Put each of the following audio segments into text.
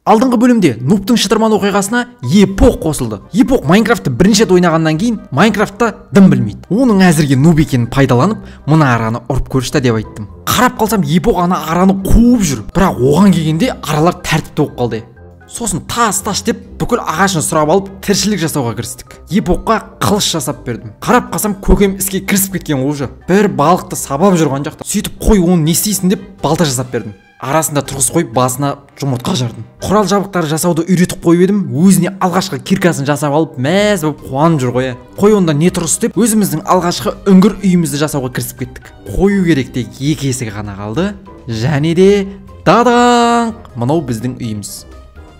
Алдыңғы бөлімде нубтың шытырман оқиғасына Епоқ қосылды. Епоқ Майнкрафтты бірінші рет ойнағаннан кейін Майнкрафтта дым білмейді. Оның әзірге нуб екенін пайдаланып, мына араны ұрып көрші деп айттым. Қарап қалсам Епоқ ана араны қуып жүр. Бірақ оған келгенде аралар тәртіпті болып қалды. Сосын тас деп бүкіл ағашын сұрап алып тіршілік жасауға кірістік. Епоққа қылыш жасап бердім. Қарап қалсам көкем іске кірісіп кеткен уже. Бір балықты сабап жүрген жақта. Сөйтіп қой оны не істейсің деп балта жасап бердім. Арасында тұрғыз қойып басына жұмыртқа жардым. Құрал жабдықтарды жасауды үйретіп қойып едім. Өзіне алғашқы киркасын жасап алып мәз болып қуанып жүр ғой. Қой онда не тұрыс деп өзіміздің алғашқы үңгір үйімізді жасауға кірісіп кеттік. Қою керек тек екі есігі ғана қалды. Және де дадаңқ, мынау біздің үйіміз.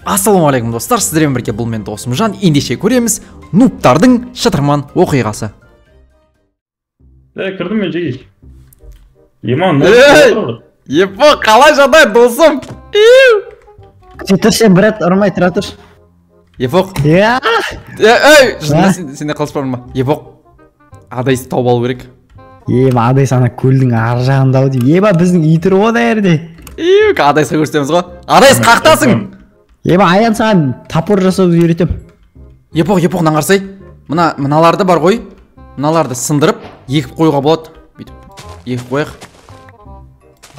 Ассалаумағалейкум достар, сіздермен бірге бұл мен досымжан. Ендеше көреміз нубтардың шытырман оқиғасы. Кірдім мен жеге. Еман, Епоқ, қалай жағдай досым? Тұр сен, брат, ұрмай тұра тұршы. Епоқ. Сенде қалыс бар ма? Епоқ, адайсы тауып алу керек. Адайс ана көлдің ар жағында ау дейм. Біздің үй тұр ғой да ерде. Адайсқа көрсетеміз ғой. Адайс қақтасың? Аян саған тапор жасауды үйретем. Епоқ, наңғарсай. Мыналарды бар ғой. Мыналарды сындырып, екіп қойға болады. Екіп қойық.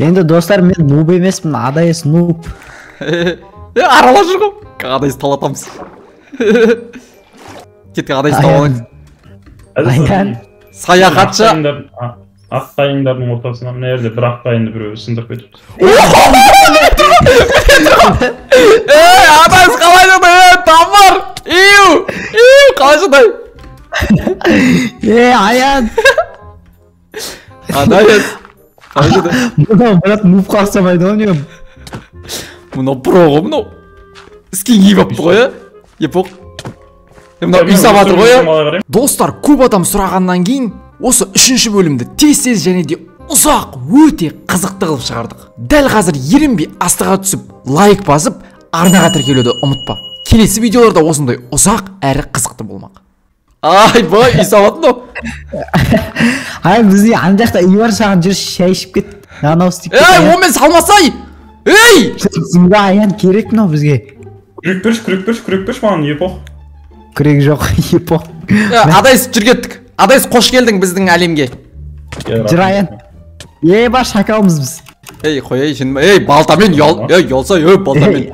Енді достар, мен нуб емеспін, адайс нуб. Арала жүр ғой. Адайс талатамыз. Кетке адайс талатамыз. Аян. Саяхатшы. Аққайыңдардың ортасынан мына жерде бір аққайыңды біреу сындырып кетіпті. Адайс қалай жағдай? Тамар! Қалай жағдай? Аян. Адайс. Мұнау брат нуб қарсамайды ғой не? Мұнау про ғой мұнау. Іскен киіп апты ғой, Епоқ. Мұнау үй сабатыр ғой. Достар, көп адам сұрағаннан кейін осы үшінші бөлімді тез және де ұзақ өте қызықты қылып шығардық. Дәл қазір ерінбей астыға түсіп, лайк басып, арнаға тіркелуді ұмытпа. Келесі видеоларда осындай ұзақ әрі қызықты болмақ. Ай, бай, үй сабатын о. Бізде ан жақта үй бар, саған жүр шай ішіп кет. Онымен салмасай! Сіңді Аян керек мынау бізге. Күрек берші маған, Епоқ. Күрек жоқ, Епоқ. Адайс жүр кеттік. Адайс қош келдің біздің әлемге. Жүр Аян. Шакалмыз біз. Қой, балтамен ұялса, балтамен.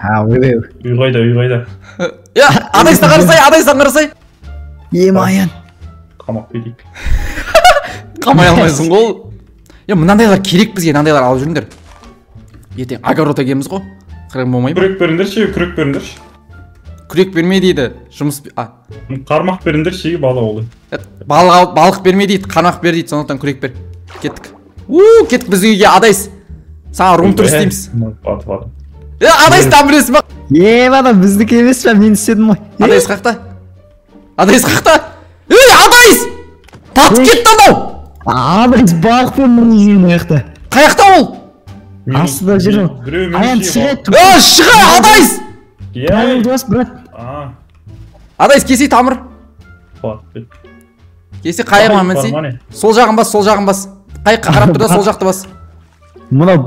Үй қайда. Адайстан қарасай. Аян. Қамақ бедейік. Қамай алмайсың ғой. Мынандайлар керек бізге, мынандайлар алып жүріңдер. Ертең огород егеміз ғой. Қырым болмай ма? Күрек беріңдерші. Күрек берме дейді. Жұмыс... Қармақ беріңдерші, балық олай. Балық берме дейді, қармақ бер дейді, сондықтан күрек бер. Кеттік. Кеттік біздің үйге, Адайс. Саған рум тур істейміз. Адайс там білесің ба? Біздікі емес па, мен істедім ғой. Адайс қақта? Адайс! Батып кетті анау! Адайс балықпен мұны жеген аяқта. Қаяқта ол? Астыда жүр ол. Аян шығай. Шыға, Адайс! Дос, брат. Адайс, кесе тамыр. Кесе қайығыма мінсей. Сол жағын бас. Қайыққа қарап тұр да сол жақты бас. Мұнау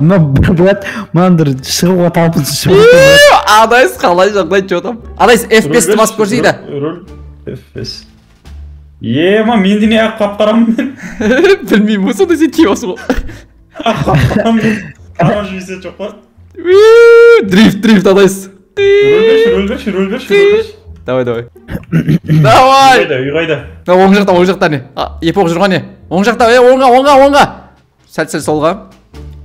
брат, мұнандыр шығуға талпынсы шығуға. Адайс, қалай жағдай жотам. Адайс, F5-ті басып көрсейді. F5. Менде не ақ қаптарамын мен? Білмеймін, сонда сен кейбасың ғой. Ана жүйсе жоқ қой. Дрифт, Адайс. Рөл берші. Давай. Үй қайда? Оң жақта не? Епоқ жүрған не? Оң жақта, оңға. Сәл солға.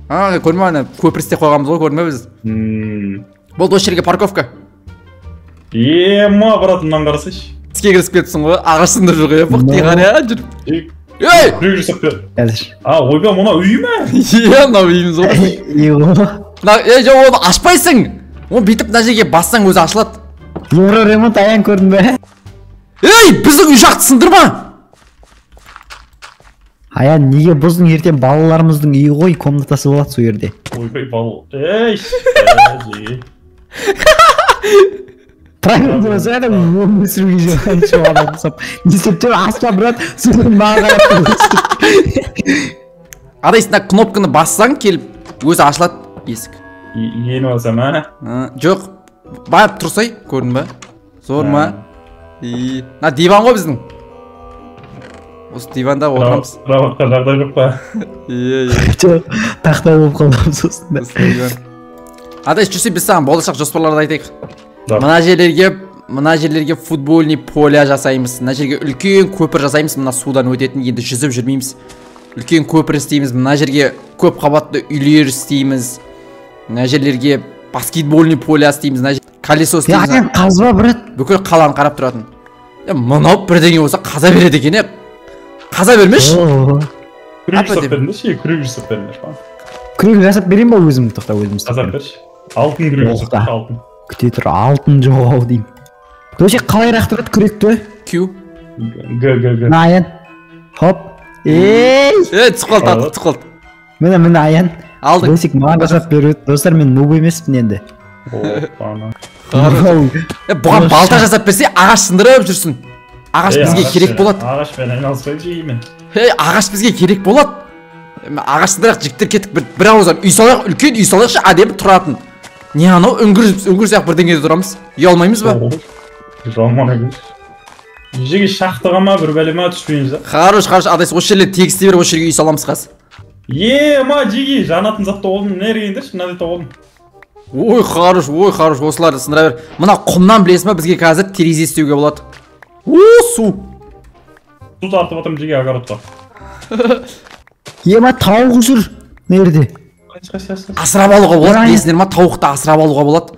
Көрме ана көпір істеп қойғанбыз ғой, көрме біз. Болды осы жерге парковка. Братымнан қарасайшы. Іске кірісіп кетсің ғой, ағашында жүр ғой, Епоқ дейған жүріп. Күрек жасап бер. Ойбай, мұна үйі ме? Мынау үйіміз ғой. Оны ашпайсың. Оны бүйтіп мына жерге бассаң өзі ашылады. Ремонт Аян көрдің бе? Біздің үй жақты сындырма. Аян, неге бұздың ертең балаларымыздың үйі ғой, комнатасы болады сол жерде. Ойбай, бал. Правильно дұрыс, өмір сүруге жоған шоғалап ұсап. Несептер аспа, брат, сүрін маға қарап. Адайсына кнопканы бассаң келіп, өзі ашылады есік. Ені басам, Жоқ, Барып тұрсай, көрдің ба? Зор ма? На диван ғой біздің. Осы диванда отырамыз. Работқа жағдай жоқ па? Тақтай болып қалдым сосын. Адай жүрсе біз саған болашақ жоспарларды айтайық. Мына жерлерге футбольный поля жасаймыз. Мына жерге үлкен көпір жасаймыз. Мына судан өтетін, енді жүзіп жүрмейміз. Үлкен көпір істейміз. Мына жерге көп қабатты үйлер істейміз. Мына жерлерге баскетбольный поля істейміз. Мына колесо істейміз. Яғын қазба брат. Бүкіл қаланы қарап тұратын. Мынау бірдеңе болса қаза береді екен. Қаза бермеш. Күрек жасап беріңдерші, күрек жасап беріңдер. Күрек жасап берейін ба өзім? Тоқта өзім жасап берші. Алтын күрек жасап берші, алтын. Күте тұр, алтын жоқ ау деймін. Дөшек қалайрақ тұрады күректі? Q. Г. Аян. Хоп. Түсіп қалды. Міне Аян. Алдың. Дөшек маған жасап береді. Достар, мен нуб емеспін енді. Бұған балта жасап берсе, ағаш сындырып жүрсін. Ағаш бізге керек болады. Ағашпен айналыспай жеймін. Ағаш бізге керек болады. Ағаш сындырақ жігіттер кетіп бір ауыздан үй салайық, үлкен үй салайықшы, әдемі тұратын. Не анау үңгір сияқты бірдеңеде тұрамыз. Ұялмаймыз ба? Жаман емес. Жеге шақтыға ма бір бәлеме түспейміз. Хорош, адайсы осы жерлерді тегісте беріп осы жерге үй саламыз қаз. Жеге жанатын затты олдым, нәргендерші, мынадайта олдым. Ой, хорош, осыларды сындыра бер. Мына құмнан білесің ба, бізге қазір терезе істеуге болады. Су. Су тартып атым жеге огородқа. Тауық жүр. Нерде? Асырап алуға болады, білесіңдер ма? Тауықты асырап алуға болады.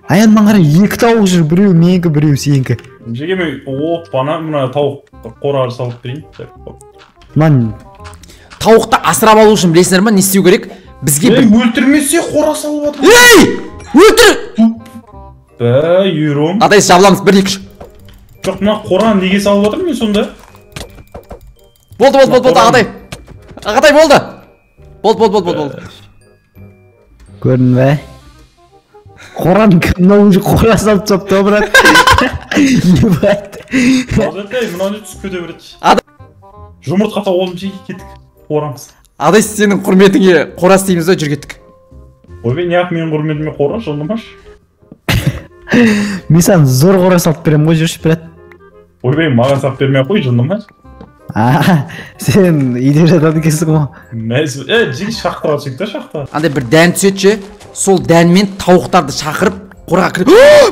Аян маңғара 2 тауық жүр, біреу менікі, біреу сенікі. Жеге мен оппана мына тауық қорағыр салып берейін. Тауықты асырап алу үшін білесіңдер ма, не істеу керек? Бізге өлтірмесе қора салып атыр. Өлтір! Үйрім. Адайсы жабыламыз, 1-2-3. Жоқ, мына қораны неге салып атыр мен сонда? Болды, Ағатай болды. Болды. Көрдің бе? Қораны кімнің уже қора салып топты, брат. Ебайт. Мынаны түсіп көте береді. Жұмыртқа олым жеге кеттік. Қорамыз. Адайсы сенің құрметіңе қора істейміз да жүр кеттік. Ойбай, неғып менің құрметіме қора, жылдымаш? Мен саған зор қора салып берем ғой, жүрші, брат. Ойбай, маған салып бермей қой, жылдымаш? Сен үйде жатады кесік ма? Жеге шақтыға түсекті шақта. Андай бір дән түсетші, сол дәнмен тауықтарды шақырып қораға кіріп.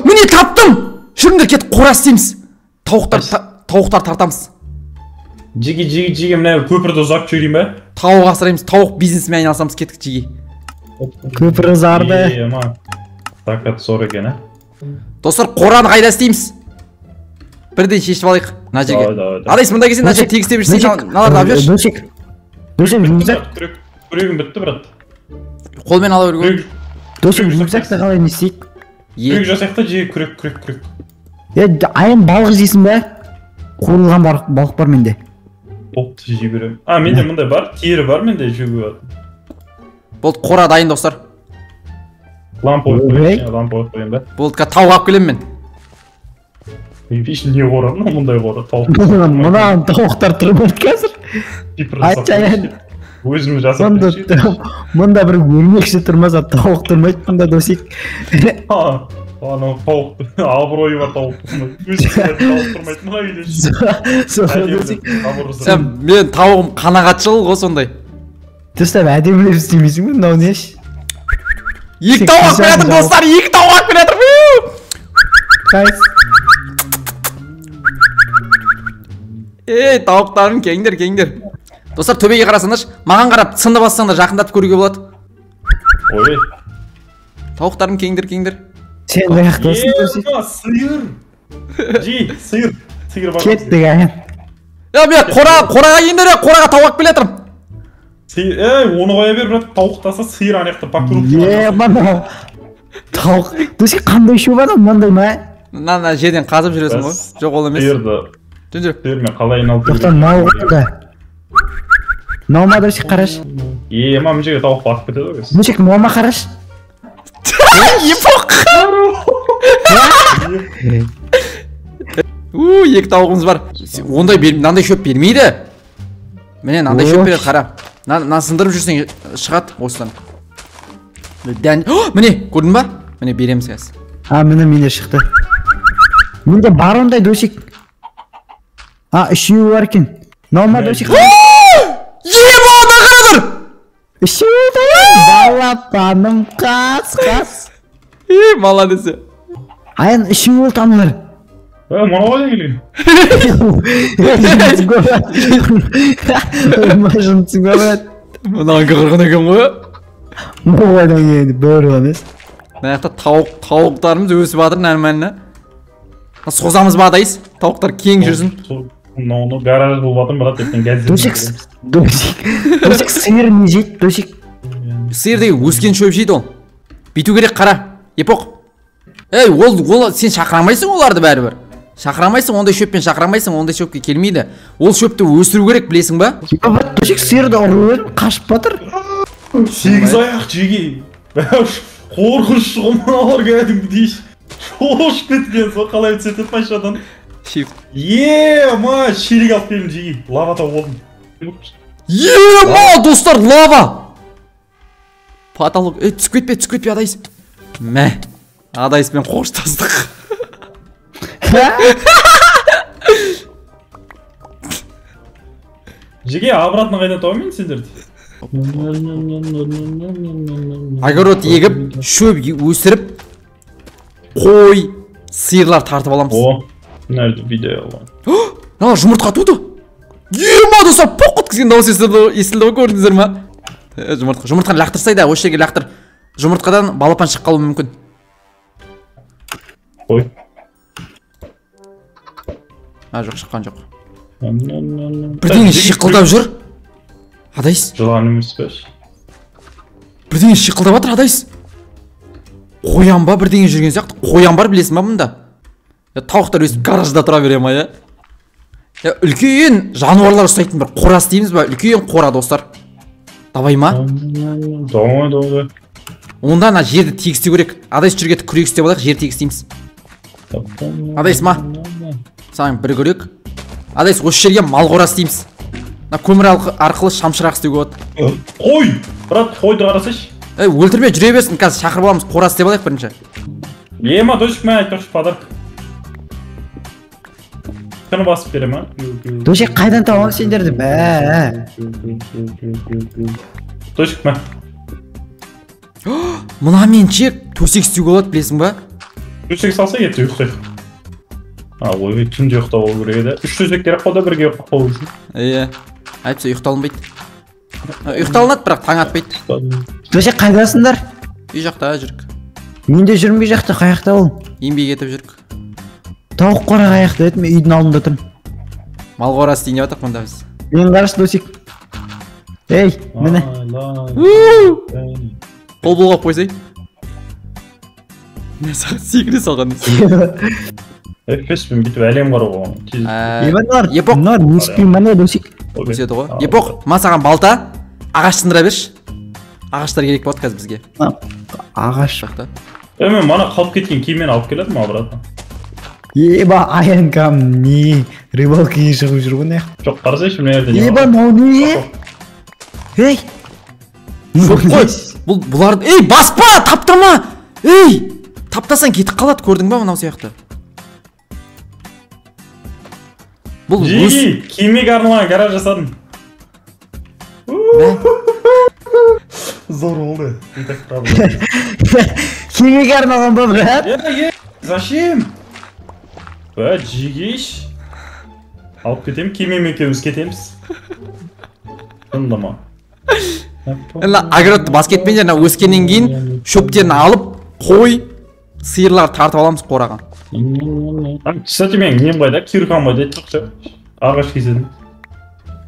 Міне таптым! Жүріңдер кет қора істейміз. Тауықтар тартамыз. Жеге мына көпірді ұзақ жүрейін бе? Тауық асыраймыз, тауық бизнесімен айналысамыз, кеттік жеге. Көпір ұзарды. Тақат сор екен, Достар, қораны қайда істейміз? Бірден шешіп алайық, мына жерге. Адайсы мұнда келсең, мына жерге тегістеп жүрсең, наларды алып жүрші. Дөшек, рюкзак. Күрегім бітті, брат. Қолмен ала өргім. Дөшек, рюкзакты қалай не істейік? Күрек жасайықта жеге күрек. Аян балық жейсің бе? Қуырылған балық бар менде. Опты жей берем. Менде мұндай бар, тері бар менде жеуге бар. Болды, қора дайын, достар. Лампа қойын бе? Болды, тауық алып келем мен. Бейшін не қорам, мұндай қора, тауық. Мұнан тауықтар тұрмайды қазір. Айтшы Аян. Өзімі жасап берші. Мұнда бір өрмекші тұрмаса тауық тұрмайды, мұнда досек. Ана тауық, абыройы бар тауық тұрмайды. Өзімі тауық тұрмайды, мұна үйлеші. Сән, мен тауығым қанағатшыл ғой сондай. Достап, әдемілеп істемейсің бе, мынау не еш? 2 тауық беретір, достар, 2 тауық беретір. Қайсы? Тауықтарым, кеңдер. Достар, төбеге қарасаңдаршы, маған қарап сынды бассаңдар жақындатып көруге болады. Ой. Тауықтарым, кеңдер. Сен аяқтасың досек. Сиыр. Сиыр бар. Кеттік Аян. Мен қораға ендер, қораға тауық білетірім. Оны қоя бер, брат, тауықтаса сиыр анаяқты покруп. Мана тауық. Досек қандай шу бар, мынандай ма? Мына жерден қазып жүресің ғой. Жоқ, ол емес. Сиырды. Сиырмен қалай айналып жүрген. Тоқтан мал қойды. Маума досек қараш. Мына жерге тауық батып кетеді ғой. Досек маума қараш. Епоқ! 2 тауығымыз бар. Мынандай шөп бермейді. Міне, мынандай шөп береді, қара. Мына сындырып жүрсең шығады осыдан. Міне, көрдің ба? Міне, береміз қазір. Менде шықты. Менде бар ондай досик. Үшеуі бар екен. Нолма досик. Ебана қарадыр! Үшеуі да балапаным қас. Молодец. Аян үшеуі ол тамылар. Мана қайдан келген? Машынсың көрет. Мұнан қырғын екен ғой. Мұғайдан келді, бөрі ғанес. Мына жақта тауықтарымыз өсіп жатыр нәмәніне. Созамыз ба Адайс? Тауықтар кең жүрсін. Оны гараж болып жатыр, брат, ертең газет. Досик сиыр не жейді, досик? Сиыр деген өскен шөп жейді ол. Бүйту керек, қара. Епоқ. Ол сен шақырамайсың оларды бәрібір. Шақырамайсың, ондай шөппен шақырамайсың, ондай шөпке келмейді. Ол шөпті өсіру керек, білесің ба? Досик сиырды ұрып қашып батыр. 8 аяқ жеге. Қорқыш ғымалар кәдімгі дейш. Шошып кеткен, сол қалай өтсетіп майшадан. Ма, шерек алып келім жеге. Лава тау болдым. Ма, достар, лава! Потолок, түсіп кетпе, Адайс. Мә, Адайспен қоштастық. Жеге, обратно қайда тауымен сендерді? Огород егіп, шөп өсіріп, қой, сиырлар тартып аламыз. Nerede video var? Ана жұмыртқа туды. Ема достар, поқ өткізген дауыс естілді ғой, көрдіңіздер ма? Жұмыртқаны лақтырсайда, осы жерге лақтыр. Жұмыртқадан балапан шыққалы мүмкін. Қой. Жоқ, шыққан жоқ. Бірдеңе шиқылдап жүр. Адайс. Жылан емес пеш. Бірдеңе шиқылдап жатыр, Адайс. Қоян ба бірдеңе жүрген сияқты. Қоян бар, білесің ба мұнда? Тауықтар өсіп гаражда тұра бере ма, я? Үлкен жануарлар ұстайтын бір қора істейміз ба? Үлкен қора, достар. Давай ма? Давай. Онда ана жерді тегістеу керек. Адайс жүргеті күрек істеп алайық, жер тегістейміз. Адайс ма? Саған бір күрек. Адайс осы жерге мал қора істейміз. Көмір арқылы шамшырақ істеуге болады. Қой! Брат, қойды қарасайшы. Өлтірме, жүре берсін, қазір шақырып аламыз, қора істеп алайық бірінші. Ема, досик мен айтпақшы подарок. Қаны басып бере ма? Досик қайдан табамын сендерді? Досик мен. Мұна мен чек төсек істеуге болады, білесің ба? Төсек салса етті ұйықтайық. Ой, түнде ұйықтау ол керек еді. 3 төсек керек қолда бірге ұйықтау үшін. Айтса ұйықталынбайды. Ұйықталынады, бірақ таң атпайды. Досик қайдасыңдар? Үй жақта жүрік. Мен де жүрмей жақта, қаяқта ол? Еңбек етіп жүрік. Тауық қора қаяқта еді, мен үйдің алдында тұрмын. Мал қора істейін деп жатық мұнда біз. Мен қарашы, Досик. Міне. Қол бұлғап қойсай. Мен саған секіре салған. Феспен бітіп әлем қара болған. Епоқ. Не спи, міне, Досик. Өседі ғой. Епоқ, ма саған балта, ағаш сындыра берші. Ағаштар керек болады қазір бізге. Ағаш жақта. Мен мана қалып кеткен киіммен алып келеді ма, брат? Аян кам не рыбалкаға шығып жүр ғой не? Жоқ, қарасайшы мына жерде не? Мынау не? Жоқ қой, бұларды, баспа, таптама! Таптасаң кетіп қалады, көрдің ба мынау сияқты? Жеги, киімге арналған гараж жасадым. Зор болды. Киімге арналған ба, брат? Зачем? Жегейш. Алып кетем, киіммен екеуміз кетеміз. Шынында ма? Огородты бас кетпен жеріне өскеннен кейін шөптерін алып, қой, сиырлар тартып аламыз қораға. Кстати, мен нем қайда? Кирхан қайда? Ағаш кесетін.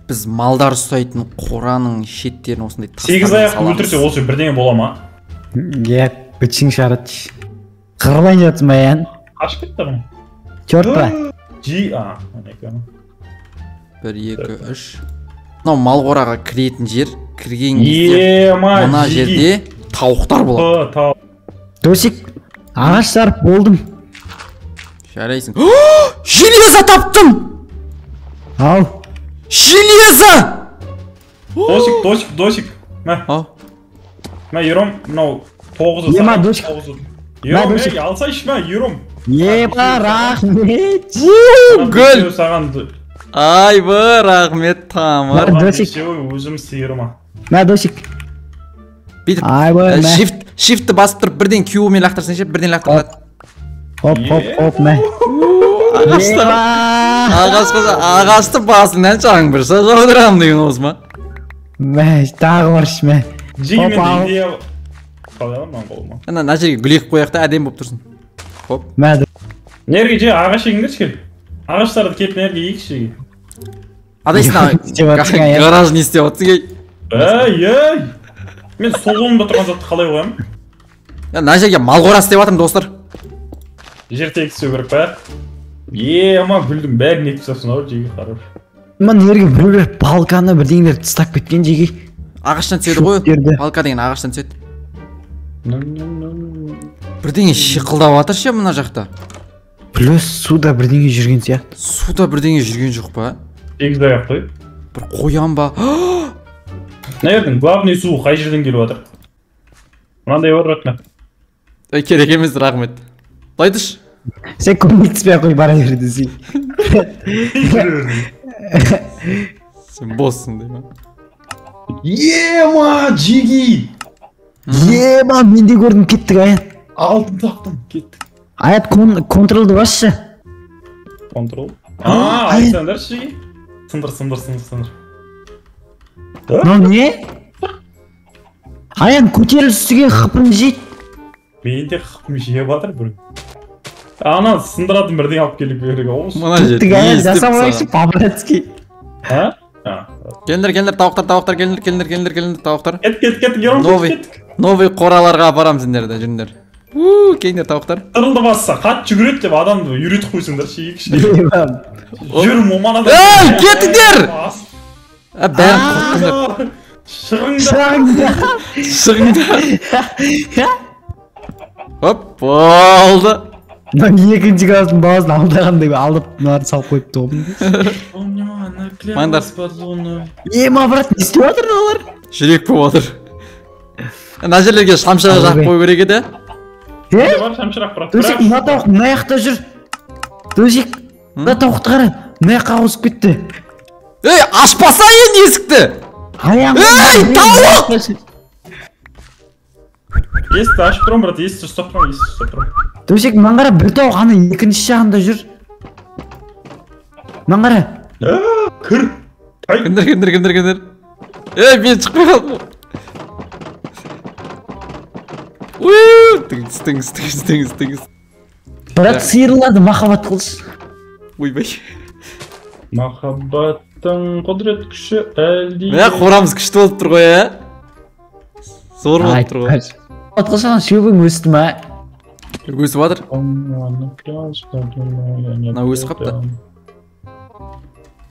Біз малдар ұстайтын қораның шеттерін осындай тастармен 8 аяқ өлтірсе осы бірдеңе бола ма? Бітсің шарат. Қырылайын жатсың ба, ян? Қашып кетті ма? Чорт па? 1, 2, 3. Мынау мал қораға кіретін жер, кірген кезде мына жерде тауықтар болады. Досик, ағаш сарып болдым. Жарайсың. Железо таптым! Ал. Железо! Досик. Мә. Мә, ером, мынау 9-ы. Ема, Досик. Yok ey alsa ішме ерім. Еба рахмет. Гүл. Саған Айбы, рахмет тамыр. Досик. Өзім сиырыма. Мә досик. Бүйтіп, Айбы, мә. shift'ті басып тұрып бірден Q-мен лақтырсаң ше, бірден лақтырылады. Хоп, мә. Ағашты басынан шаң бір саз аудырамын деген осы ма? Мә, тағы бар ішме. Жегімен идея... Қалай аламын қолыма. Ана жерге гүл егіп қояқ та әдем болып тұрсын. Хоп. Мә. Нерге же ағаш егіңдерші кел. Ағаштарды келіп нерге егіші. Адайсына гараж не істеп отсың ей. Ей! Мен сол қолымда тұрған затты қалай қоямын? Мына жерге мал қорасы деп жатырмын достар. Жер тегісу керек па? Ама гүлдің бәрін екіп тастапсың ау жеге қарап. Мен ерге біреулер балканы бірдеңелер тастап кеткен жеге. Ағаштан түседі ғой. Балка деген ағаштан түседі. Бірдеңе шиқылдап жатыр ше мына жақта. Плюс суда бірдеңе жүрген сияқты. Суда бірдеңе жүрген жоқ па? Сегіз аяқ қой. Бір қоян ба? Навердің, главный су қай жерден келіп жатыр? Мынандай бар рахмет. Керек емес, рахмет. Айтыш. Сен көмектеспей қой бара берді сен. Сен боссың деймін. Ема, жеги! Ема, мен де көрдім кеттік Аян. Алдым тақтым, кеттік. Аят контролды басшы. Контрол? Айтсаңдар жеги. Сындыр. Мынау не? Аян көтерілістіге қыпын жейді. Мен де қыпым жеп жатыр бір. Ана сындыратын бірден алып келіп береге олыс. Мына жер. Кеттік Аян жасамайықшы по-братски. Келдер, тауықтар, келдер, тауықтар. Кеттік. Новый қораларға апарам сендерді, жүріңдер. Келдер, тауықтар. Тырылды басса, қат жүгірет деп адамды үйретіп қойсыңдар шейікші. Жүр моман адам. Кеттіңдер! Бәрін құрттыңдар. Шығыңдар. Хоп, болды. Мен екінші класстың баласын алдағандай алдып мынарды салып қойып тұғым. Маңдар. Ема, брат, не істеп жатыр олар? Жүрек болып отыр. Мына жерлерге шамшырақ жағып қою керек еді. Төсек, мына тауық мына жақта жүр. Төсек, мына тауықты қара, мына жаққа ауысып кетті. Ей, ашпаса енді есікті! Ей, тауық! Есікті ашып тұрым, брат, есікті ұстап тұрым. Төсек, мынан қара, бір тауық ана екінші жағында жүр. Мынан қара. Кір! Кіндір. Ей, мен шықпай қалдым. Тыңыз. Брат, сиырларды махаббат қылшы. Ойбай. Махаббаттың құдірет күші әлде... Қорамыз күшті болып тұр ғой, Зор болып тұр ғой. Махаббат қылшаған шөбің өсті ма? Өсіп жатыр. Мына өсіп қапты.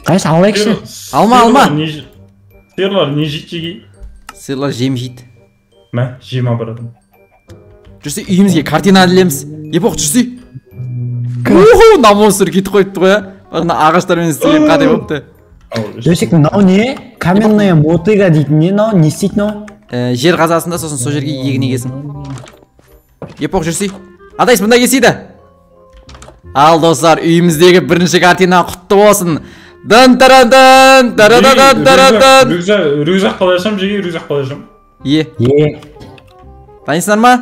Қайсы алайықшы? Алма. Сиырлар не жейді жеге? Сиырлар жем жейді. Мә, жем абырадым. Жүрсе үйімізге картина әлеміз. Епоқ жүрсе. Намонстер кетіп қойыпты ғой, Бағына ағаштармен істеген қате болыпты. Төсек, мынау не? Каменная мотыга дейтін не? Не істейді мынау? Жер қазасында сосын сол жерге егін егесің. Епоқ жүрсе. Адайс мұнда кесейді. Ал достар, үйіміздегі бірінші картина құтты болсын. Дын-таран-дын, таран-дын-таран-дын. Рюкзак қалайшам, жеге рюкзак қалайшам. Дайынсыңдар ма?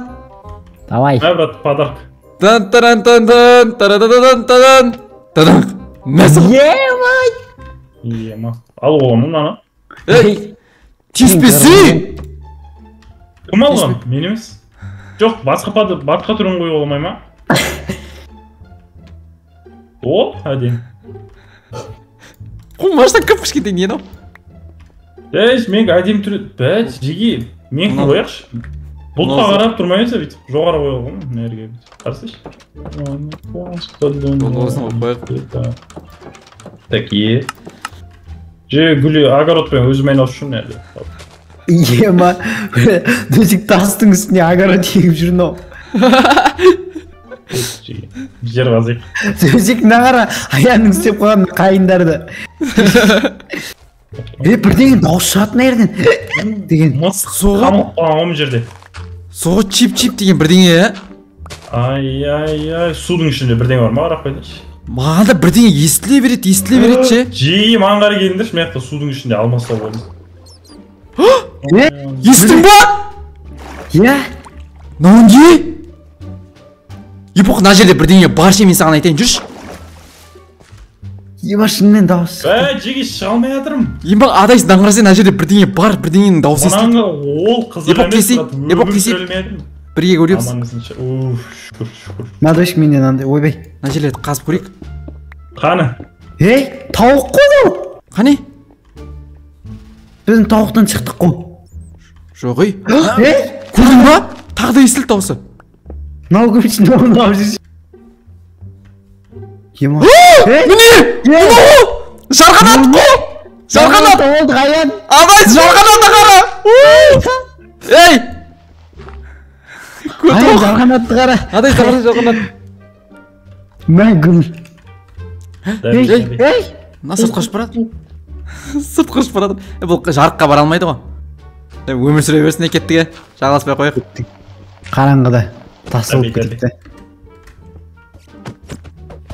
Давай. Мә, брат, подарок. Дын-таран-дын-дын, таран-дын-дын-дын. Мәсіп. Ема. Ал оғамын, ана. Ей, теспесі! Кім алған? Мен емес. Жоқ, батқа түрін қой оламай ма? О, әден. Құмаштан көп кішкентай не нау? Ей, мен әдем түрі... Бәт, жеге, мен қойақшы. Бұлтқа қарап тұрмайынса бүйтіп, жоғары қойылған, нәрге бүйтіп. Қарсыш? Такие. Же гүлі огородпен өзім айналысып жүрмін әлі. Ема, төсек тастың үстіне огород егіп жүрін ау. Жер қазық. Төсек нағара аяның істеп қойған қайындарды. Бірдеген дауыс шығатын ерден. Деген. Мысық соғы. Қамып қоғам жерде. Соғы чип-чип деген бірдеңе, Ай, судың ішінде бірдеңе бар ма, қарап қойдыршы. Маған да бірдеңе естіле береді ше. Жиі маған қарай келіңдерші, мен жақта судың ішінде алмастау болдым. Естің ба? Иә? Мынау не? Епоқ, мына жерде бірдеңе бар ше, мен саған айтайын, жүрші. Еба шынымен дауыс. Жеге шыға алмай жатырмын. Еба адайсың даңғырасен, мына жерде бірдеңе бар, бірдеңенің дауысы естіледі. Мынаңғы ол қызық емес, Епоқ кесейік. Бірге көреміз. Шүкір. Надойшық менен андай, ойбай. Мына жерлерді қазып көрейік. Қаны? Ей, тауық қой ол. Қане? Біздің тауықтан шықтық қой. Жоқ ей. Көрдің ба? Тағы да естілді дауысы. Мынау көмшін, мынау жүрші. Ема. Міне! Жарғанат қой! Жарғанат! Олды қаян. Адай, жарғанатты қара! Ей! Аян жарғанатты қара. Адай, жарғанат. Мән гүл. Ей! Мына сырт қашып барады. Сырт қашып барады. Бұл жарыққа бара алмайды ғой. Өмір сүре берсін кеттіге. Жағаласпай қойық. Қараңғыда. Тасы болып кетіпті.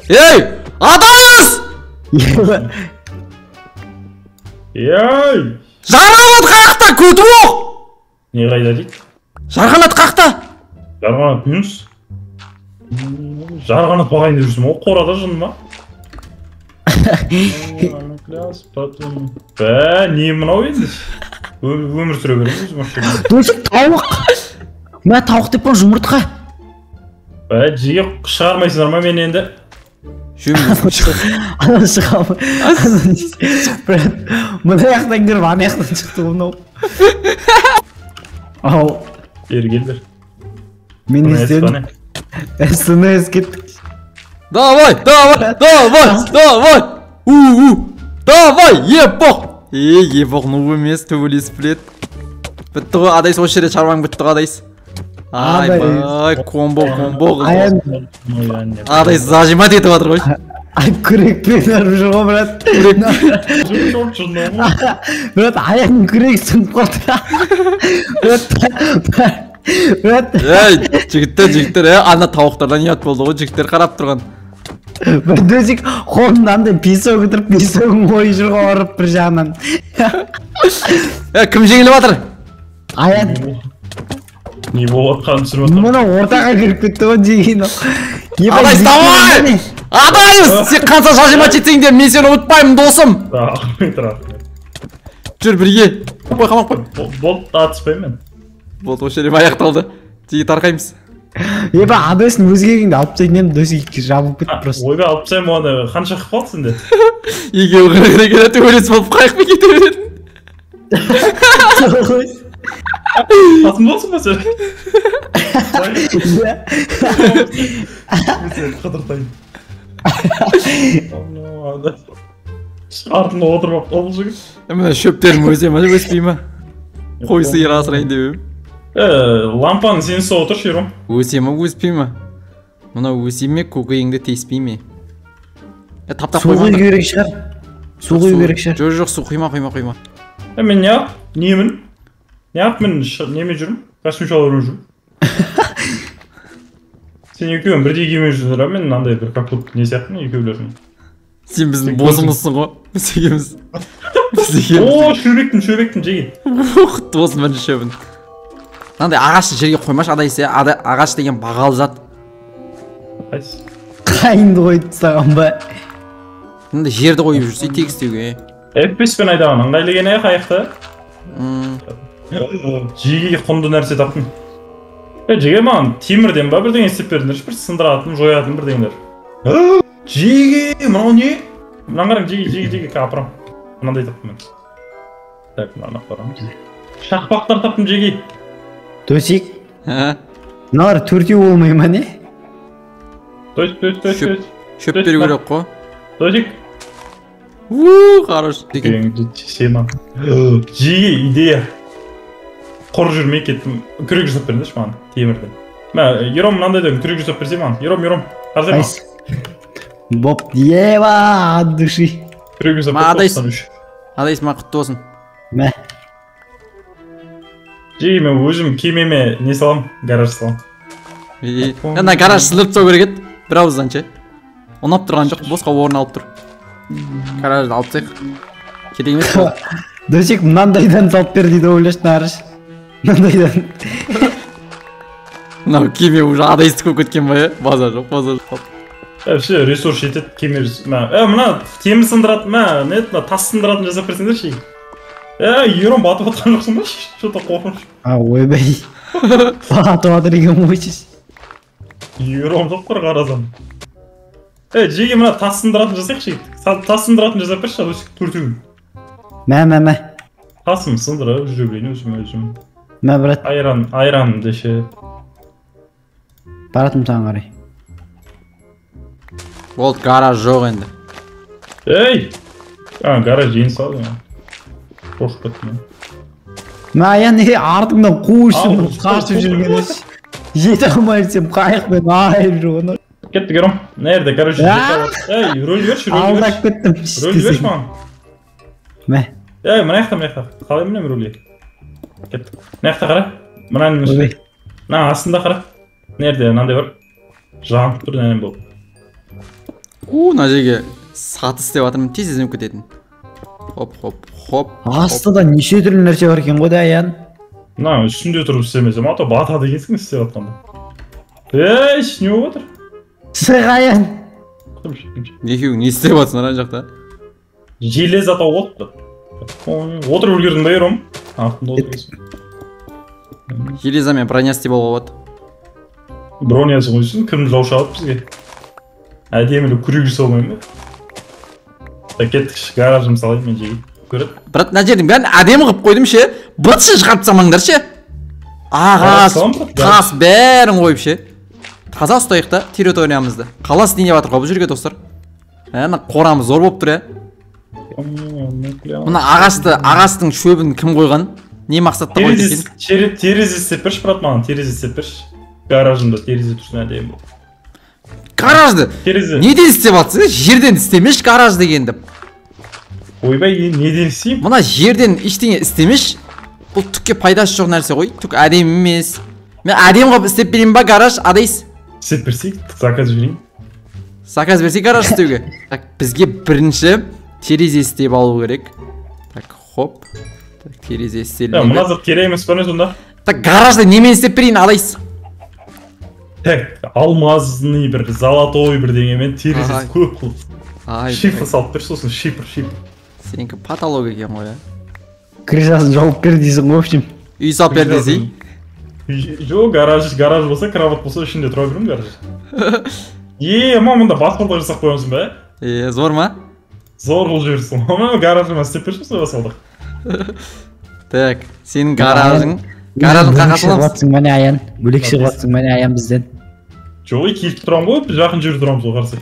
Ей! Адайыз! Ей! Жарғанат қақта, көті оқ! Не қайда дейді? Жарғанат қақта! Жарғанат минус? Жарғанат бағайында жүрсің, ол қорада жын ма? Не мынау енді? Өмір сүре берем өзім ашық. Досик тауық. Мә тауық деп қой жұмыртқа. Жеге шығармайсыңдар ма мен енді? Ана шығамы. Мұна яқтан көріп, ана яқтан шықты ғымнау. Ау. Келдер. Мен естедім. СНС кеттік. Давай! Давай, епоқ! Епоқ, ну емес, төбелесіп білет. Бітті ғой, адайс осы жерде шаруаң бітті ғой, адайс. Ай, комбо. Аян. Адайс зажимат етіп жатыр ғой. Ай, күрекпен әріп жүр ғой, брат. Брат, аян күрек сынып қалды. Брат. Ей, жігіттер, ана тауықтардан ұят болды ғой, жігіттер қарап тұрған. Бір дөзік қолында андай песок өтіріп, песогын қойы жүр ғой, ұрып бір жағынан. Кім жеңіліп жатыр? Аян. Не болып атқанын түсіріп атыр. Мұны ортаға кіріп кетті ғой деген. Адайс, давай! Адайс! Сен қанша зажимат етсең де, мен сені ұмытпаймын, досым. Жүр бірге. Қой, қамап қой. Болды, атыспаймын. Болды, осы жерем аяқталды. Теге тарқаймыз. Еба, адайсың өзгегіңді алып тайын ем, дөсекке жабып кетті просто. Ойбай, алып тайын оғанда қанша қып қалды сенде? Екеу қырғыра келеді, өлес болып қайық пен кете береді. Қасым болсын ба сен? Қыдыртайын. Артында отырып ол жігіт. Мына шөптерім өспей ма? Қой сиыр асырайын деп ем. Лампаның сен ұстап отыр шерім. Өсе ма, өспей ма? Мына өсе ме, көкейіңді теспей ме? Таптап Су құю керек шығар. Су құю керек шығар. Жоқ, су құйма. Мен немін? Мен неме жүрім? Космичаларым жүрім. Сен екеуін бірдей кеме жүрдір, мен мынандай бір какут не сияқтымын екеулерін. Сен біздің босымызсың ғой, біз екеуміз. О, шөбектім жеге. Құтты болсын бірінші шөбін. Мынандай ағашты жерге қоймаш, адайсы, ағаш деген бағалы зат. Қайсы? Қайынды қойды саған ба? Мынандай жерді қойып жүрсе тегістеуге. F5-пен айдаған ыңғайлы ене қайықты. Жеге құнды нәрсе таптым. Жеге маған темірден ба бірдеңе істеп бердіңдер, бір сындыратын, жоятын бірдеңдер. Жеге, мынау не? Мынан қараң, жеге капырам. Мынандай таптым мен. Так, мынаны ақпарам. Шақпақтар таптым жеге. Төсек? Мыналар төртеу болмай ма не? Шөп беру керек қой. Төсек. Қараш. Сема. Жеге идея. Құр жүрмей кеттім. Күрек жасап беріңдерші маған, темірден. Ером мынандайдан күрек жасап берсе маған. Ером. Қарсай ма? Боп, еба, ад души. Күрек жасап берсе. Адайс, ма құтты болсын. Мә. Жеге мен өзім кемеме не салам, гараж салам. ана гараж сылдырып тастау керек еді бір ауыздан ше ұнап тұрған жоқ босқа орын алып тұр гаражды алып тастайық керек емес қой Досек мынандайдан салып бер дейді ойлашы нарыш мынандайдан мынау кеме уже адайсыз болып кеткен ба иә базар жоқ вообще ресурс жетеді кеме мына темір сындыратын мына тас сындыратын жасап берсеңдерші ерон батып жатқан жоқсың ба что то қорқыныш ойбай батып жатыр екен ойсыз ерон жоқ қой қарасам жеге мына тас сындыратын жасайықшы тас сындыратын жасап берші төртеуін мә тасым сындырып жүре берейін өзім мә брат айран деші баратырмын саған қарай болды гараж жоқ енді гараж жейін салды қорқып кеттім мә аян артыңдан қуышым қашып жүрген жете алмай жүрсем қайықпен айып жүрген кеттік ером мына жерде короче рөл берші алдап кеттім рөл берші маған мә мына жақта қалай білемін рөлге кеттік мына жақта қара мынаның үсті мына астында қара мына жерде мынандай бар жанып тұр нәлем болып мына жерге саты істеп жатырмын тез ізденіп кететін хоп астыда неше түрлі нәрсе бар екен ғой да аян мына үстінде тұрып істемесем ата батады екенсің істеп жатқанда не болып жатыр сық аян екеуің не істеп жатсыңдар ана жақта желез ата отты отырып үлгердің ба ером артында отырсың железамен броня істеп алуға болады бронясы қойсын кім жау шағады бізге әдемілі күрек жасай алмаймын ба кеттікші гаражым салайын мен жеге көреді брат мына жердің бәрін әдемі қылып қойдым ше бытшы шығарып тастамаңдар ше ағаш тас бәрін қойып ше таза ұстайық та территориямызды қалай істейін деп жатыр ғой бұл жерге достар ана қорамыз зор болып тұр мына ағаштың шөбін кім қойған не мақсатта қойды екен терезе істеп берші брат маған терезе істеп берші гаражымда терезе тұрсын әдемі гаражды неден істеп жатсың жерден істемеш гараж дегенді ойбай неден істеймін мына жерден ештеңе істемеш бұл түкке пайдасы жоқ нәрсе ғой түк әдемі емес мен әдемі қылып істеп берейін ба гараж адайсыз істеп берсейік заказ жіберейін заказ берсек гараж істеуге бізге бірінші терезе істеп алу керек так хоп терезе істелді мына зат керек емес па не сонда так гаражды немен істеп берейін адайсыз так алмазный бір золотой бірдеңемен терезесі көп қылып шифр салып берші сосын шифр сенікі потолок екен ғой крышасын жауып бер дейсің ғой в общем үй салып бер десей жоқ гараж болса кровать болса ішінде тұра беремін гараж мында баспалдақ жасап қойғансың ба зор ма зор қылып жіберсің гаражыма істеп берші осылай баспалдақ так сенің гаражың қағаз аламыз міне аян бөлек шығып жатсың міне аян бізден жоқ келіп тұрамын ғой жақын жерде тұрамыз ғой қарсы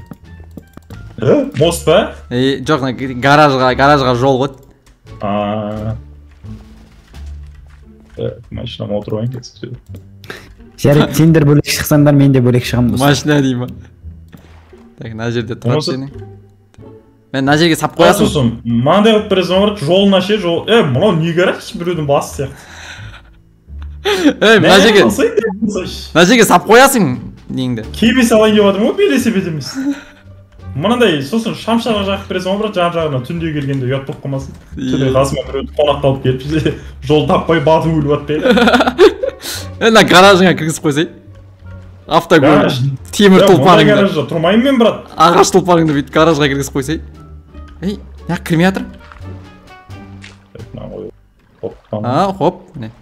мост па жоқ гаражға жол ғой машинама отырып алайын жарайды сендер бөлек шықсаңдар мен де бөлек шығамын машина дей ма так мына жерде тұрады сенің мен мына жерге сап қоясың сосын мынандай қылып бересің ғой жолына ше мынау не гараж біреудің басы сияқты мына жерге сап қоясың неңді кеме салайын деп жатырмын ғой велосипед емес мынандай сосын шамшырақ жағып бересің ғой брат жан жағына түнде келгенде ұят болып қалмасын түнде қасыма біреуді қонаққа алып келіп жол таппай батып өліп жатпайды ана гаражыңа кіргізіп қойсай автокөлік темір тұлпарыңды гаражда тұрмаймын мен брат ағаш тұлпарыңды бүйтіп гаражға кіргізіп қойсай мына кірмей жатыр хоп міне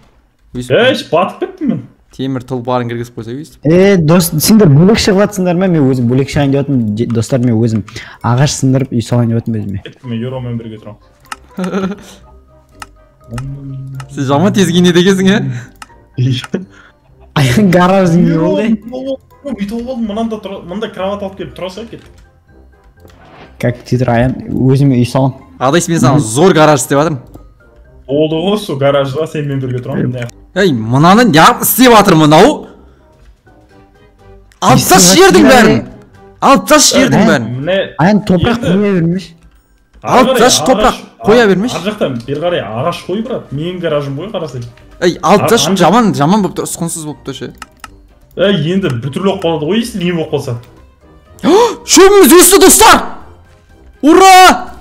батып кеттім мен темір тұлпарын кіргізіп қойсай өйстіп дос сендер бөлек шығып жатсыңдар ма мен өзім бөлек шығайын деп жатырмын достар мен өзім ағаш сындырып үй салайын деп жатырмын өзіме мен еромен бірге тұрамын сен жаман тез киінеді екенсің аян гаражың не болды бүйтіп алдым мында кровать алып келіп тұра сал кеттік как тетір аян өзіме үй саламын адайс мен саған зор гараж істеп жатырмын болды ғой сол гаражда сенімен бірге тұрамын мынаны неғып істеп жатыр мынау алып тасташы жердің бәрін алып тасташы жердің бәрін аян топырақ қоя бермеші алып тасташы топырақ қоя бермеші ар жақтан бері қарай ағаш қой брат менің гаражым ғой қарасай алып тасташы жаман болып тұр ұсқынсыз болып тұр ше Енді бүтірлі болып қалады ғой, есі не болып қалса. Шөбіміз өсті, достар! Ура!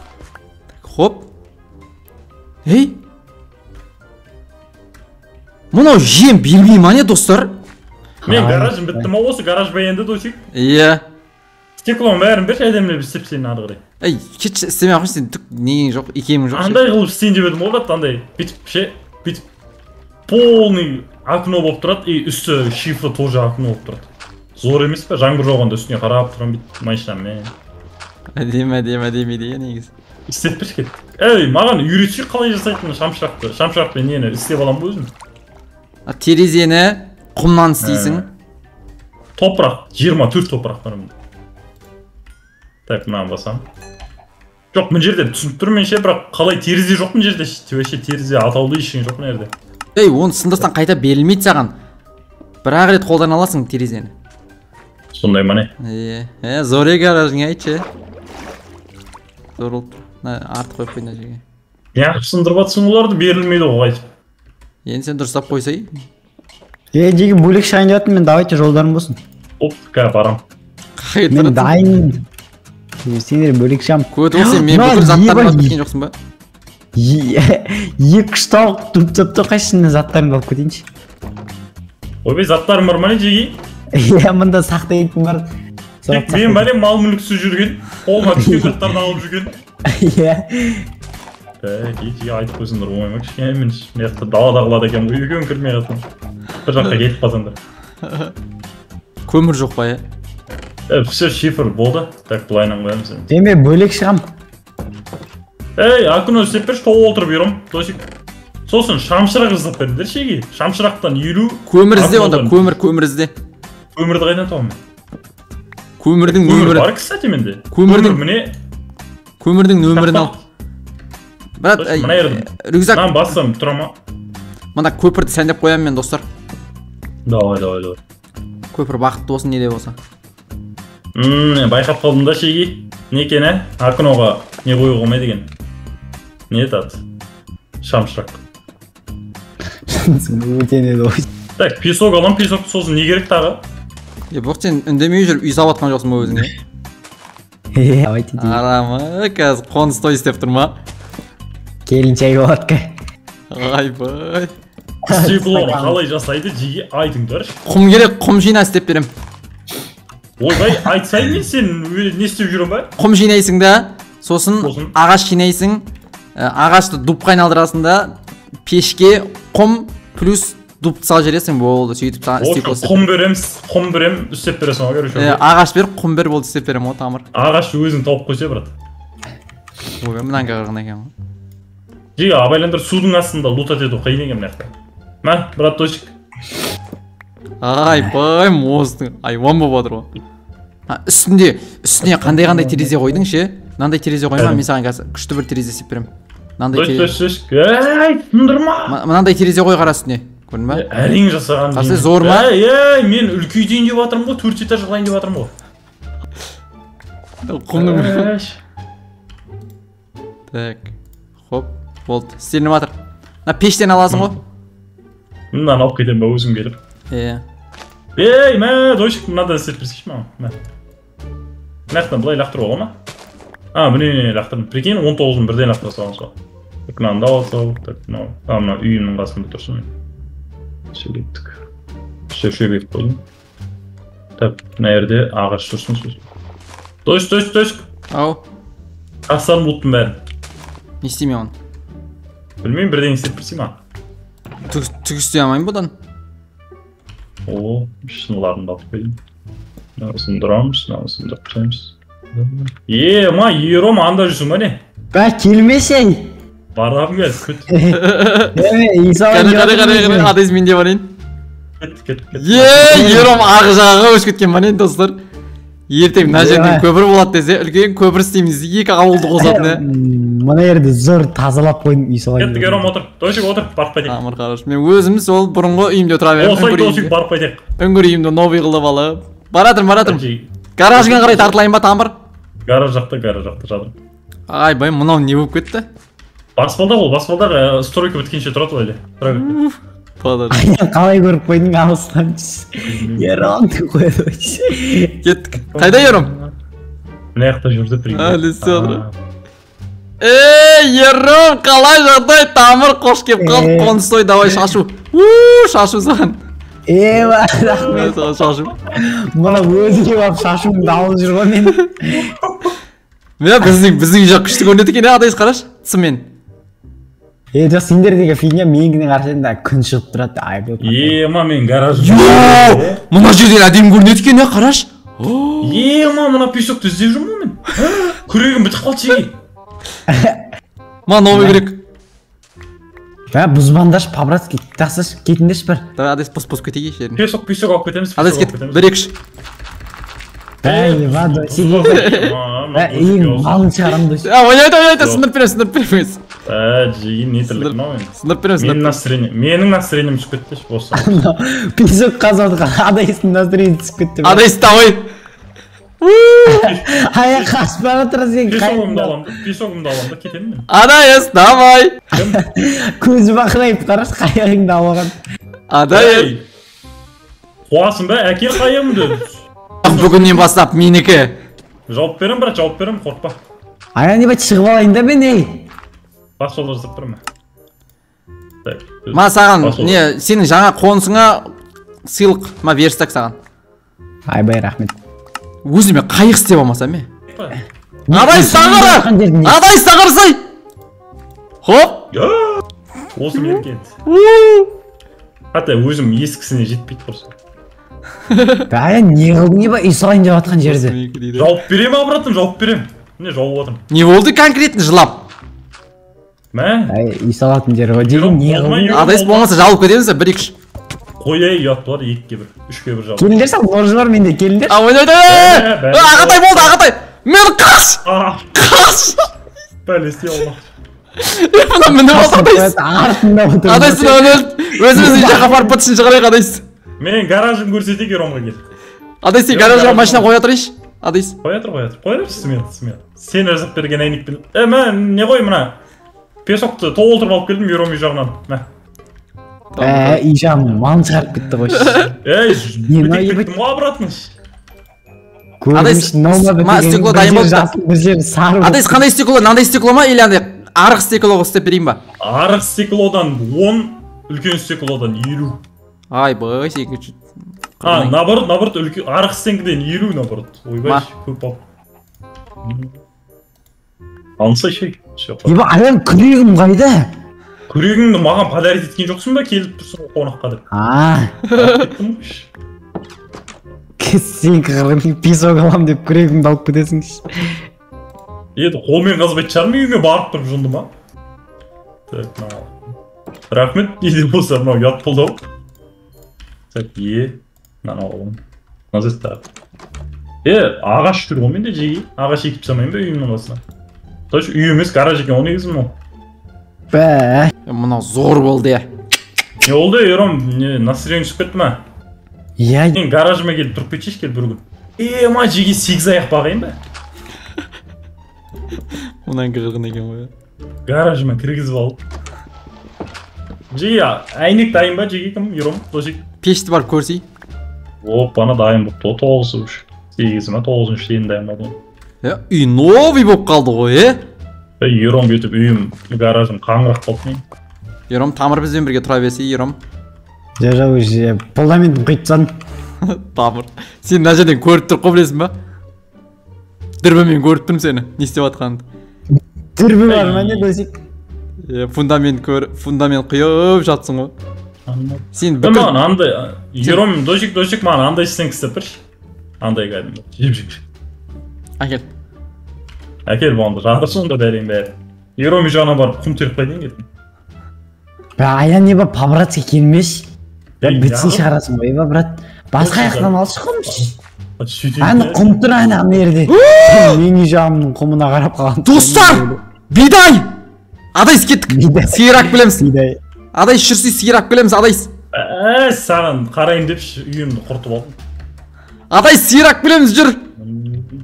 Хоп. Ей! Мынау жем бермей ма не, достар? Мен гаражым бітті ма осы, гараж бәйенді досик? Иә. Стеклоның бәрін берші, әдемлеп істеп сені ары қарай. Ей, кетші істемей ақын сен түк неген жоқ, икемің жоқ. Андай қылып істейін деп едім олдат, андай бүйтіп ше, бүйтіп полный окно болып тұрады, и үсті шифры тоже окно болып тұрады. Зор емес пе, жаңбыр жауғанда үстіне қарап тұрған бүйтіп машинамен. Әдемі деген негіз. Істеп берші кет. Ей, маған үйретші қалай жасайтын шамшырақпен нені істеп аламын ба өзім? Терезені құмнан істейсің. Топырақ, 24 топырақ бар мұнда. Так, мынаны басам. Жоқ, мына жерде түсініп тұрмын ше, бірақ қалай терезе жоқ мына жерде, вообще терезе атаулы ештеңе жоқ мына жерде. Ей, оны сындырсаң қайта берілмейді саған. Бір-ақ рет қолдана аласың терезені. Сондай ма не? Зор гаражың айтшы. Зор болып. Артық қойып қойна жерге. Неғып сындырып атсың оларды, берілмейді ғой қайтып. Енді сен дұрыстап қойсай. Жеге бөлек шығайын деп жатырмын, мен давайте жолдарым болсын. Оп, қазір барам. Мен дайын. Сендер бөлек шығам. Көті болсен, мен бүкіл заттарымды алып кеткен жоқсың ба? Екі-үш тауық тұрып қайсысына заттарымды алып кетейінші. Ойбай, заттарым бар ма не жеге? Иә, мұнда сақтайтын бар. Тек мен бәлем мал мүліксіз жүрген, қолыма түскен заттарды алып жүрген. Иә. Жеге айтып қойсыңдар оңай ма кішкене, мен мияқты далада қылады екен ғой, үйге кірмей жатырмын. Бір жаққа кетіп қалсаңдар. Көмір жоқ па, Все шифр болды. Так, былайынан қоямыз. Мен бөлек шығам. Ей, окно істеп берші, тоғы отырып ерім, досик. Сосын шамшырақ жасап беріңдер шеге. Шамшырақтан 50. Көмір ізде онда, көмір ізде. Көмірді қайдан табамын? Көмірдің Көмір нөмірі. бар, кстати, менде. Көмірдің міне. Көмірдің нөмірін ал. Брат, мына ердің. рюкзак. Мынаны бассам тұра ма? Мына көпірді сәндеп қоямын мен, достар. Давай. Көпір бақытты болсын, неде болса. Байқап қалдым да шеге. Не екен, окноға не қою қылмай деген. Не етады? Шамшырақ. Өтенеді ой. Так, песок алам, песокты сосын не керек тағы? Бұл сен үндемей жүріп үй салып атқан жоқсың ба өзіңе? Давайте дейін. Арамы, қазір қоныс той істеп тұр ма? Келін чай болады ка. Айбай. Стеклоны қалай жасайды жеге айтыңдар. Құм керек, құм жина істеп берем. Ойбай, айтсай мен сен не істеп жүрем ба? Құм жинайсың да, сосын ағаш жинайсың. Ағашты дупқа айналдырасың да, пешке құм плюс дупты салып жібересің, болды, сөйтіп саған стекло істеп. Құм берем, істеп бересің, короче. Ағаш бер, құм бер, болды, істеп берем, о тамыр. Ағаш өзің тауып қойса, брат. Ой, мынан қағырған екен. Жеге, абайландар судың астында лутат ету қиын екен мынақта. Ма, брат точек. Айбай, мостың айван болып отыр ғой. Үстіне қандай терезе қойдың ше? Мынандай терезе қойма, мен саған қазір күшті бір терезе істеп берем. Сындырма. Мынандай терезе қой қара үстіне. Көрдің ба? Әрең жасаған. Қасы зор ма? Мен үлкейтейін деп жатырмын ғой, 4 этаж қылайын деп жатырмын ғой. Құмның. Так. Хоп, болды. Істелініп жатыр. Пештен аласың ғой? Мынаны алып кетем ба өзім келіп? Ей, мә, дойшық, мынада істеп берсейші маған. Мынақтан былай лақтырып оға ма? Міне лақтырдым. Прикинь, 19-ын бірден лақтыра саламыз ғой. Мынаны да алсау, мына үйімнің қасында тұрсын. Сөйлеттік. Сөйлеп қойдым. Так, мына жерде ағаш тұрсын сөз. Дойшық. Ау. Қастарын бұлттым бәрін. Не істейме оны? Білмеймін, бірден істеп берсей ма? Түк істей алмайын бұдан? Шыныларын да алып қойдым. Сындырамыз, сындырып тастаймыз. Ма, ером анда жүрсің ба не? Ба, келмесей. Барам кел, күт. Қане, адайыз менде барайын. Кет. Ером ағы жағаға өшіп кеткен ба не, достар? Ертең мына жерден көпір болады десе, үлкен көпір істейміз, екі ауылды қосатын. Мына жерді зор тазалап қойдым, үй салайын. Кеттік, ером отыр. Дойшық отыр, барып қайтайық. Тамыр қараш, мен өзім сол бұрынғы үйімде тұра берем. Осылай дойшық барып қайтайық. Үңгір үйімді новый қылып алып. Баратырым. Гаражыңа қарай тартылайын ба, Тамыр? Гараж жақта жатыр. Айбай, мынау не болып кетті? Баспалдақ ол, баспалдақ стройка біткенше тұрады ғой әлі. қалай көріп қойдың алыстан ерон деп қояды кеттік. Қайда ерім? Мына жақта жүрді привет. Ерім, қалай жағдай? Тамыр қош кеп қалып, қоныстой, давай шашу. Шашу саған. Рахмет. Шашу. Мұна өзіге барып шашуымды алып жүр ғой мен. Біздің жақ күшті көрінеді екен, адайыз қараш, тысымен. Жоқ, сендердегі фигня менгіне қарасаңда күн шығып тұрады. Мен гараж. Мұна жерден әдем көрінеді екен, қараш. Мына песокты іздеп жүрмін мен. Күрегім бітіп қалды жеге. Новый керек. Бұзбандаш, пабрат тасыш, кетіндеш бір. Давай, адайыз пос кетейік жерін. Песок алып кетеміз. Адайыз кет, бір екші. Вадо, малын шығарамды. Ойнайды, сындырып береміз. Жиын нетірлік мынау мен. Сындырып береміз. Менің настроением түсіп кетті осы. Песок қазады, адайыстың настроением түсіп кетті. Адайыз давай. Аяқ қаспаны тұра сен Песогымды аламын да кетемін мен. Адайыз давай. Көзі бақырайып қараш қаяғыңды алған. Адайыз. Қуасың ба, әкел қайымды. Бүгіннен бастап менікі. Жауап берем, брат, жауап берем, қорқпа. Не бәт шығып алайын да мен, Бас жолдар жасап тұрмын. Саған, сенің жаңа қонысыңа сыйлық, верстак саған. Айбай, рахмет. Өзіме қайық істеп алмаса ме? Адайыз тағыры! Адайыз тағырсай! Хоп! Осы мен кент. Хата өзім ескісіне жетпейді құрсын. Не қылдың не ба, үй салайын деп атқан жерде. Жауып берем, абратым, жауып берем. Міне жауып отырмын. Не болды конкретно жылап? Үй салатын жері ба, деген не қылдың? Адайыз болмаса жалып кетеміз, бір-екші. Қойай ұят болады, 2-ге 1, 3-ге 1 жалып. Келіндер сал, норжы бар менде, келіндер. Ойнайды! Ағатай болды, ағатай! Мені қас! Қас! Бәлі істей алмақ. Мұна міні болды, адайыз. Адайыз, өзіміздің жаққа барып бұтышын шығарайық, адайыз. Мен гаражын көрсетек еромға кел. Адайыз, сен гаражға машина қоя тұрайш? Адайыз. Қоя тұр, смет. Сен жазып берген әйнекпен. Не қой мұна? Песокты толтырып алып келдім ером үй жағынан. Үй жағым малын шығарып кетті қойшы. Өтек кеттім ғой абратыныш. Адайыз, стекло дайын болды. Адайыз, қандай стекло? Нандай стекло ма? Или андай арық стекло қостеп берейін ба? Арық стеклодан 10, үлкен стеклодан 50. Ай, бай, секі. Наоборот, арық стеклоден 50, наоборот. Ойбай, көп алып. Алынса шей. Еба, аян күрегім қайда? Күрегіңді маған подарит еткен жоқсың ба? Келіп тұрсың қонаққа деп. Кеттім ғой. Сен қырғын песок алам деп күрегімді алып кетесің. Қолмен қазбайды шығармын үйіңе барып тұрып жынды ма? Рахмет, еді болса, мынау ұят болды ау. Мынаны алып. Назетті. Ағаш түр ғой менде жеге. Ағаш екіп самайын ба үйімнің басына? Тош үй емес, гараж екен, оны егізім ол. Мұнау зор болды я. Не олды, ером, настроение түсіп кетті ма? Мен гаражыма келіп тұрып кетшеш кел бір күн. Ма жеге 8 аяқ бағайын ба? Мұнан қырғын екен ғой. Гаражыма кіргізіп алып. Жеге, әйнек дайын ба жеге кім, ером, досик? Пешті барып көрсей. Бана дайын бұпты, 9-3. 8-ма 9-3 дейін дайын бады. Үй новый болып қалды ғой, Ером кетіп үйім, гаражым қаңырақ қалды мен. Ером, Тамыр бізбен бірге тұра берсе, Ером. Пұлдаментім қийтсан. Тамыр, сен мына жерден көріп тұр қобілесің ба? Дүрбімен көріп тұрмын сені, не істеп атқаныңды. Дүрбі бар ма не досик? Фундамент құйып жатсың ғой. Сен бүкіл... Маған андай, Ером, досик маған андай істен кістеп бірші. Андай қайдым, жеп-жеп. Әкел. Әкел болғанда жатырсың да бәрін бәрі. Ером үй жағына барып құм теріп қайден кеттім. Аян не ба, пабратқа келмеш. Бітсін шығарасың ғой, брат. Басқа аяқтан алшы қомыш. Аны құм тұр ана мерде. Мен үй жағымның құмына қарап қалған. Достар! Бидай! Адайыз кеттік. Сирақ білеміз. Адайыз жүрсей сирақ білеміз, Адайыз. Саған қарайын деп үйімді құртып алдым. Адайыз сирақ білеміз, жүр.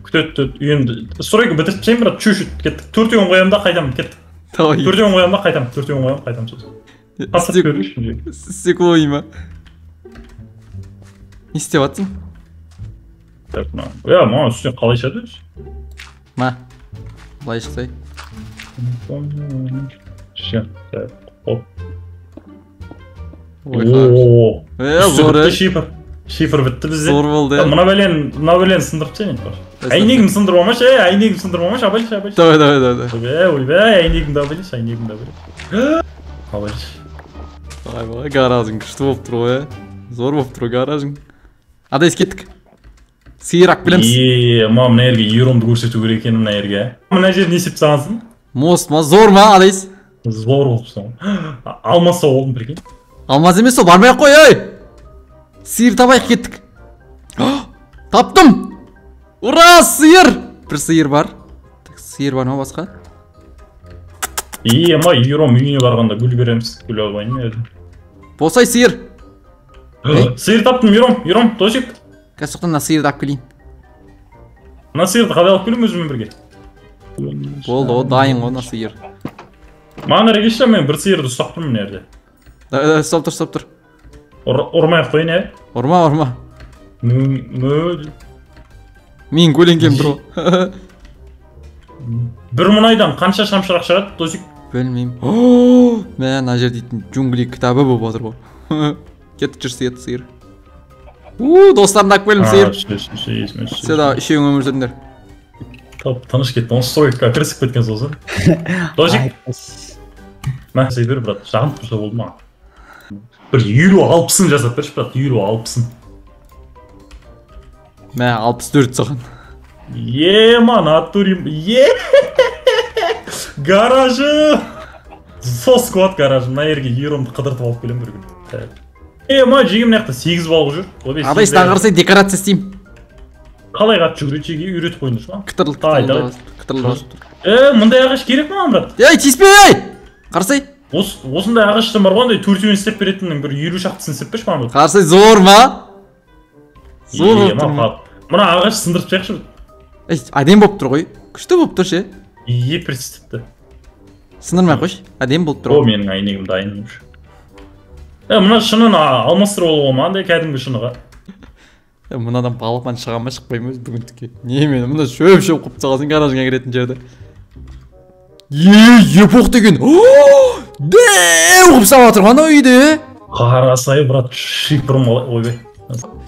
Күтет, үйімді. Сұрайғы бітіріп брат, чүшіт кеттік. 4-ен қоямын да қайтамын, кеттік. 4-ен қоямын да қайтамын, 4-ен қоямын, қайтамын сөз. Қатып көріңізші. Стекло ма? Не істеп жатсың? Я, маған үстіне қалай шығады? Ма? Былай шықсай. Оп. Ой, зор шифр бітті бізде. Зор болды. Мына бәлен сындырып сен. Әйнегім сындырып алмашы, әйнегім сындырып алмашы, абайлшы. Давай. Ойбай, әйнегімді абайлшы. Ай, гаражың күшті болып тұр ғой, зор болып тұр гаражың. Адайс кеттік. Сирақ білеміз. Мына жерге еуромды көрсету керек екен мына жерге. Мына жер не есеп сағансың? Мост ма, зор ма, Адайс? Зор болыпсың. Алмаса олдың бірген. Алмаз емес ол, бармай қой, ой! Сиыр табайық кеттік. Таптым! Ура, сиыр! Бір сиыр бар. Сиыр бар ма басқа? Ма еуром үйіне барғанда гүл береміз. Гүл албайын еді. Босай сиыр. Сиыр таптым, еуром, тосик. Кәсіқтен на сиырды алып келейін. Мына сиырды қалай алып келем өзімен бірге? Болды, о дайын ғой на сиыр. Маған әрі кешті, мен бір сиырды ұстап тұрмын мына жерде. Стоп тұр. Ұрмай-ақ қойын, ә? Ұрма. Мен көлеңкем тұр ғой. Бір мұнайдан қанша шамшырақ шығады, тосик? Білмеймін. Мен ана жер дейтін джунгли кітабы болып отыр ғой. Кетіп жүрсе ет сиыр. Достарымды алып келдім сиыр. Седа үшеуің өмір сүріңдер. Тыныш кетті, оны стройкаға кірісіп кеткен сосын. Тосик? Мә, сей бер, брат, жағын тұрса болды ма? Бір 50-60-ын жасап берші, брат, 50-60-ын. Мә, 64 саған. Ма, натурим, гаражы! Сос квад гаражы, мына ерге еуромды қыдыртып алып келем бір күн. Ма, жегім наяқта 8 балық жүр. Адайс таңғырсай декорация істейм. Қалай қатып жүгіретшеге үйретіп қойындыршы ма? Қытырлы. Мұндай ағаш керек ма, брат? Тиіспей! Қарсай? Осындай ағаштан бар ғой, төртеуін істеп беретіннің бір 50 шақтысын істеп берші ма? Қарсай зор ма? Зор болып тұр ма? Мұна ағаш сындырып жақшы. Әдем болып тұр ғой. Күшті болып тұр ше. Престіпті. Сындырмай қойш. Әдем болып тұр ғой. Менің айнегім дайынымшы. Мұна шынын алмастыр олуға ма? Андай кәдімгі шыныға. Мұнадан балықпан шығама шықпаймыз бүгіндікке. Не мені мұнда шөп қып тағасын гаражыңа керетін жерді. Епоқ деген. Дәу қып саға тұрған үйді. Қарасай, брат, шипырым ойбай.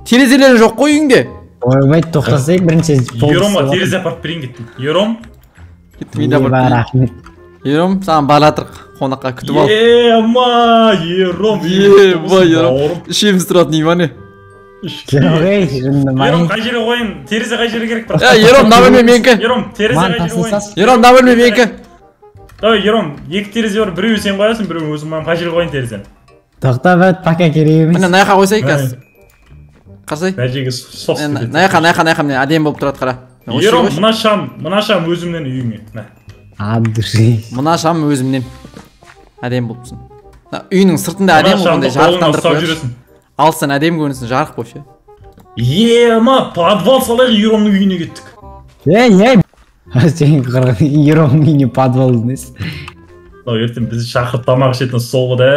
Терезелері жоқ қой үйіңде. Ойбай, тоқтасайық бірінші. Еуромға терезе апарып берейін кеттім. Еуром? Ером, саған балатыр қонаққа күтіп ал. Ером. Ішеміз тұратын имане. Ером, қай жерге қойын? Терезе қай жерге керек бар? Ером, на бөлме менікі. Ером, терезе қай жерге қойын? Ером, на бөлме менікі. Ером, екі терезе бар, біреуі сен қоясың, біреуі өзім қай жерге қойын терезені? Тоқта бәт, пака керек емес. Міне, наяқа қойсай кәз. Қарсай? Нәжеге сос кетеді. Наяқа, міне, әдем болып тұрады қара. Ером, мына шам өзімнен үйіңе. Мына шам өзімнен. Әдем болыпсың. Үйінің сыртында әдем болғандай жарықтандырып қойыршы. Ал сен әдем көрінсің, жарық қойшы. Ма, подвал салайық Еромның үйіне кеттік. Сен қырғын Еромның үйіне подвал емес. Ертең бізді шақырып тамақ ішетін сол ғой да.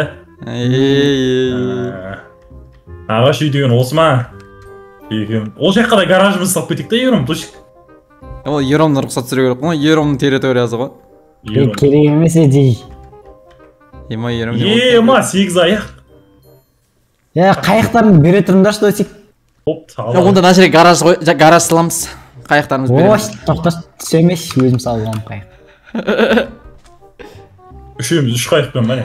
Ағаш үй деген осы ма? Ол жаққа да гаражымыз салып кетейік та Ером, досик. Ол Еромның рұқсат сүре керек қой, Еромның территориясы ғой. Керек емес еді. Ма, 8 аяқ. Қайықтарын бере тұрыңдаршы досик. Онда мына жерге гараж саламыз. Қайықтарымыз береміз. Тоқташ түсемес, өзім салғам қайық. Үшеуміз 3 қайықпен бәне.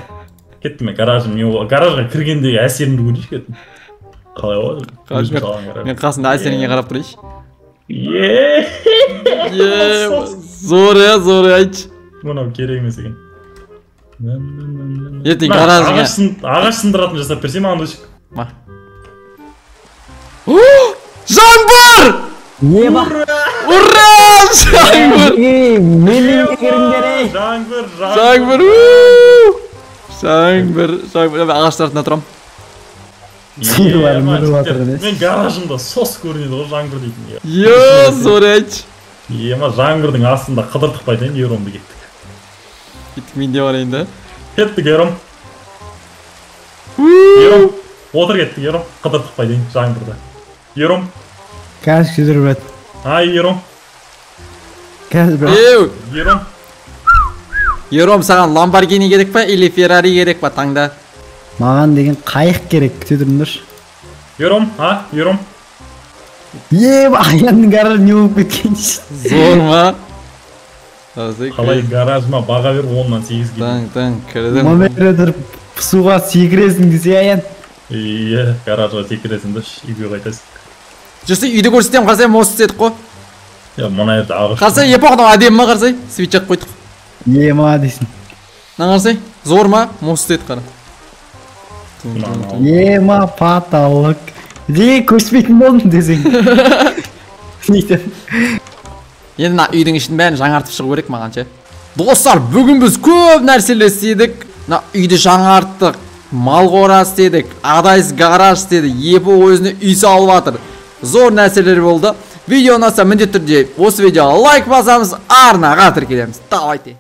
Кеттім мен гаражға кіргендегі әсерімді көрейші кеттім. Қалай болады? Мен қасында әсеріңе қарап тұрайшы. Зор айтшы. Мұнау керек емес екен. Ертең гаражыңа ағаш сындыратын жасап берсем маған досик. Жаңбыр! Не бар? Ура! Жаңбыр! Менің керіңдер ей! Жаңбыр! Ағаштың артында тұрам. Мен гаражымда сос көрінеді ғой жаңбыр дейтін. Зор айтшы. Жаңбырдың астында қыдыртып қайтайын, Еромды кеттік. Кеттік мен де барайын да. Кеттік Ером. Ером, отыр кеттік, Ером. Қыдыртып қайдайын, жаңбырда. Ером. Қазір кедір, брат. Ай, Ером. Қазір, брат. Ером. Ером, саған Lamborghini керек па, или Ferrari керек па, таңда? Маған деген қайық керек, күте тұрыңдар. Ером, Ером. Аянның гаражы не болып кеткен? Зор ма? Қалай гаражыма баға бер 10-нан 8-ге. Таң, кірдің. Мамере тұрып суға секіресің десе Аян. Иә, гаражға секіресің да, үйге қайтасың. Жүрсе, үйді көрсетем, қарсай, мост істедік қой. Мына жерде ағаш. Қарсай, епоқның әдемі ма, қарсай? Свит жақ қойдық. Ма дейсің. Қарсай, зор ма? Мост істедік қара. Ма паталық. Көшпейтін болдым десең. Енді үйдің ішін бәрін жаңартып шығу керек маған ше. Достар, бүгін біз көп нәрселер істедік. Үйді жаңарттық, мал қора істедік, адайс гараж істедік, епі өзіне үй салып жатыр. Зор нәрселер болды. Видео ұнаса міндетті түрде осы видеоға лайк басамыз, арнаға тіркелеміз. Давайте.